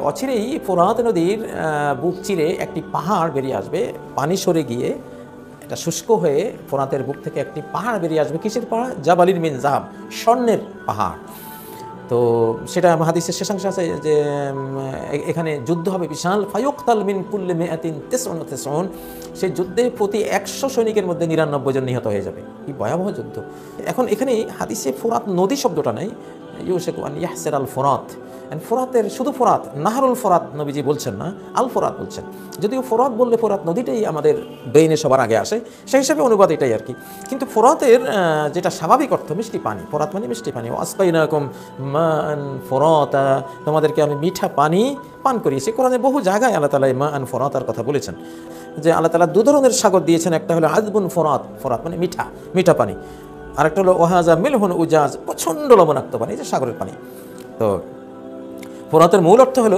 অচিরেই ফোরাত নদীর বুক চিরে একটি পাহাড় বেরিয়ে আসবে, পানি সরে গিয়ে এটা শুষ্ক হয়ে ফোরাতের বুক থেকে একটি পাহাড় বেরিয়ে আসবে। কিসের পাহাড়? জাবালিন মিন জাহাব, স্বর্ণের পাহাড়। তো সেটা হাদিসের শেষাংশ আছে যে এখানে যুদ্ধ হবে বিশাল, ফায়ুকতাল মিন কুল্লি মিআতিন তিসউন ওয়া তিসউন, সেই যুদ্ধে প্রতি 100 সৈনিকের মধ্যে 99 জন নিহত হয়ে যাবে। কি ভয়াবহ যুদ্ধ! এখন এখানে হাদিসে ফোরাত নদী শব্দটা নাই, ইউশাকু আন ইয়াহসির আল ফোরাত। ফোরাতের শুধু ফোরাত, নাহরুল ফোরাত নবীজি বলছেন না, আল ফোরাত বলছেন। যদিও ফোরাত বললে ফোরাত নদীটাই আমাদের ব্রেইনে সবার আগে আসে, সেই হিসাবে অনুবাদ এটাই আর কি। কিন্তু ফোরাতের যেটা স্বাভাবিক অর্থ মিষ্টি পানি, ফোরাত মানে মিষ্টি পানি। ওয়াসকাইনাকুম মাআন ফোরাতা, তোমাদেরকে আমি মিঠা পানি পান করিয়েছি। কোরআনে বহু জায়গায় আল্লাহ তাআলা মাআন ফোরাতার কথা বলেছেন, যে আল্লাহ তাআলা দু ধরনের সাগর দিয়েছেন, একটা হলো আযবুন ফোরাত, ফোরাত মানে মিঠা, মিঠা পানি, আরেকটা হলো ওয়াহাজা মিলহুন উজাজ, প্রচণ্ড লবণাক্ত পানি, যে সাগরের পানি। তো ফোরাতের মূল অর্থ হলো